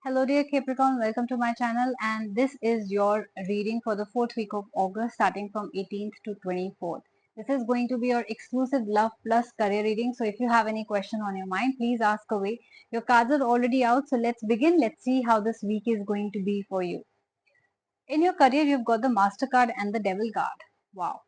Hello dear Capricorn, welcome to my channel and this is your reading for the 4th week of August starting from 18th to 24th. This is going to be your exclusive love plus career reading. So if you have any question on your mind, please ask away. Your cards are already out, so let's begin. Let's see how this week is going to be for you. In your career, you've got the Master card and the Devil card. Wow.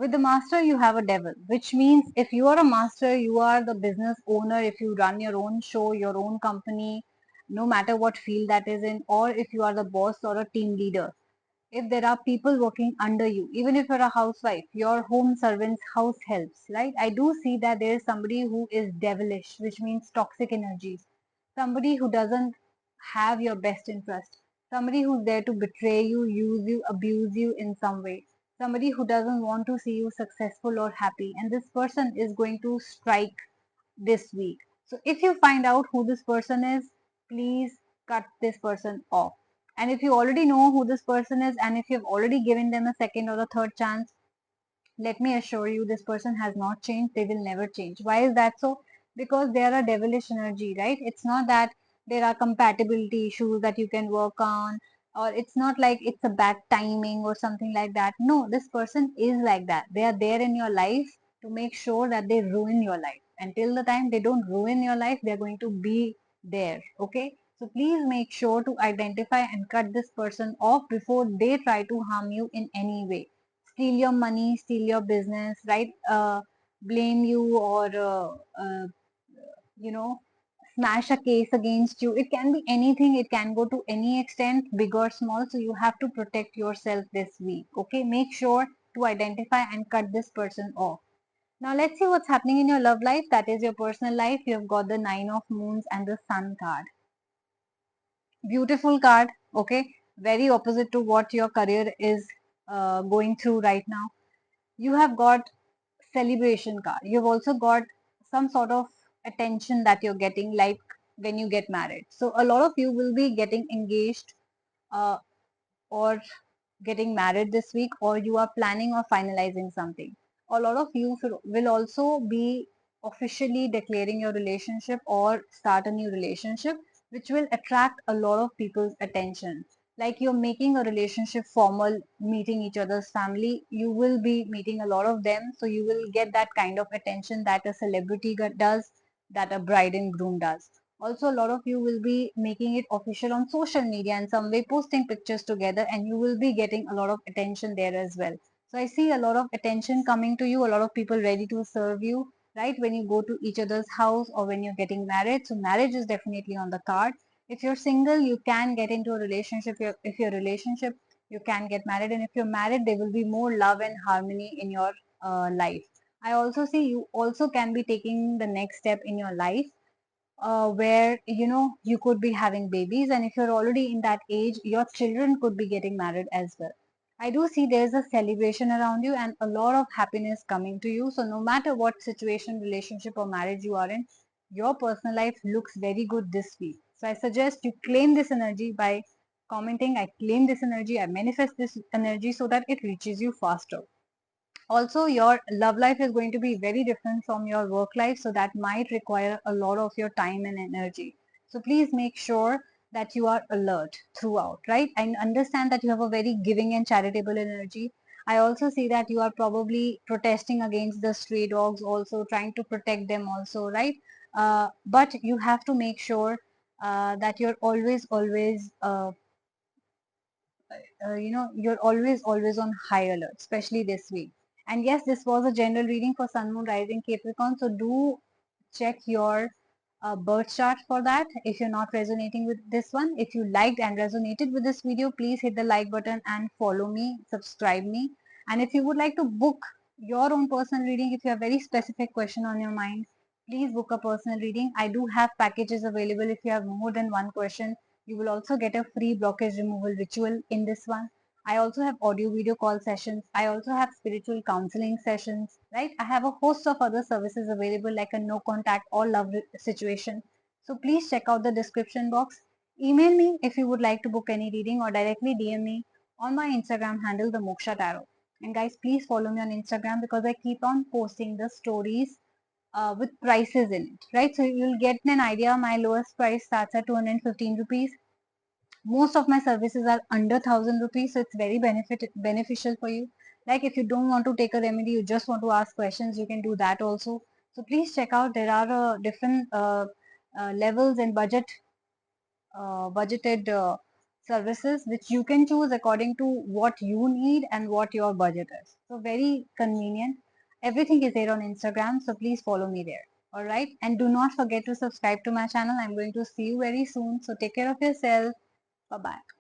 With the master, you have a devil, which means if you are a master, you are the business owner. If you run your own show, your own company, no matter what field that is in, or if you are the boss or a team leader, if there are people working under you, even if you're a housewife, your home servants, house helps, right? I do see that there is somebody who is devilish, which means toxic energies, somebody who doesn't have your best interest, somebody who's there to betray you, use you, abuse you in some way, somebody who doesn't want to see you successful or happy, and this person is going to strike this week. So if you find out who this person is, please cut this person off. And if you already know who this person is and if you've already given them a second or a third chance, let me assure you this person has not changed. They will never change. Why is that so? Because they are a devilish energy, right? It's not that there are compatibility issues that you can work on, or it's not like it's a bad timing or something like that. No, this person is like that. They are there in your life to make sure that they ruin your life. Until the time they don't ruin your life, they're going to be there. Okay. So please make sure to identify and cut this person off before they try to harm you in any way, steal your money, steal your business, right? Blame you or, you know, smash a case against you. It can be anything. It can go to any extent, big or small. So you have to protect yourself this week. Okay. Make sure to identify and cut this person off. Now let's see what's happening in your love life. That is your personal life. You've got the Nine of Moons and the Sun card. Beautiful card. Okay. Very opposite to what your career is going through right now. You have got celebration card. You've also got some sort of attention that you're getting, like when you get married. So a lot of you will be getting engaged uh, or getting married this week, or you are planning or finalizing something. A lot of you will also be officially declaring your relationship or start a new relationship, which will attract a lot of people's attention. Like you're making a relationship formal, meeting each other's family, you will be meeting a lot of them. So you will get that kind of attention that a celebrity does, that a bride and groom does. Also, a lot of you will be making it official on social media in some way, posting pictures together, and you will be getting a lot of attention there as well. So I see a lot of attention coming to you, a lot of people ready to serve you, right? When you go to each other's house or when you're getting married. So marriage is definitely on the card. If you're single, you can get into a relationship. If you're relationship, you can get married. And if you're married, there will be more love and harmony in your life. I also see you also can be taking the next step in your life, where you could be having babies, and if you're already in that age, your children could be getting married as well. I do see there's a celebration around you and a lot of happiness coming to you. So no matter what situation, relationship or marriage you are in, your personal life looks very good this week. So I suggest you claim this energy by commenting, I claim this energy, I manifest this energy, so that it reaches you faster. Also, your love life is going to be very different from your work life, so that might require a lot of your time and energy. So please make sure that you are alert throughout, right? I understand that you have a very giving and charitable energy. I also see that you are probably protesting against the stray dogs, also trying to protect them also, right? But you have to make sure that you're always on high alert, especially this week. And yes, this was a general reading for Sun, Moon, Rising, Capricorn. So do check your birth chart for that if you're not resonating with this one. If you liked and resonated with this video, please hit the like button and follow me, subscribe me. And if you would like to book your own personal reading, if you have very specific question on your mind, please book a personal reading. I do have packages available. If you have more than one question, you will also get a free blockage removal ritual in this one. I also have audio video call sessions. I also have spiritual counseling sessions, right? I have a host of other services available, like a no contact or love situation. So please check out the description box. Email me if you would like to book any reading, or directly DM me on my Instagram handle, the Moksha Tarot. And guys, please follow me on Instagram because I keep on posting the stories with prices in it, right? So you'll get an idea. My lowest price starts at 215 rupees. Most of my services are under 1000 rupees, so it's very beneficial for you. Like if you don't want to take a remedy, you just want to ask questions, you can do that also. So please check out. There are different levels and budgeted services which you can choose according to what you need and what your budget is. So very convenient. Everything is there on Instagram, so please follow me there. All right, and do not forget to subscribe to my channel. I'm going to see you very soon, so take care of yourself. Bye bye.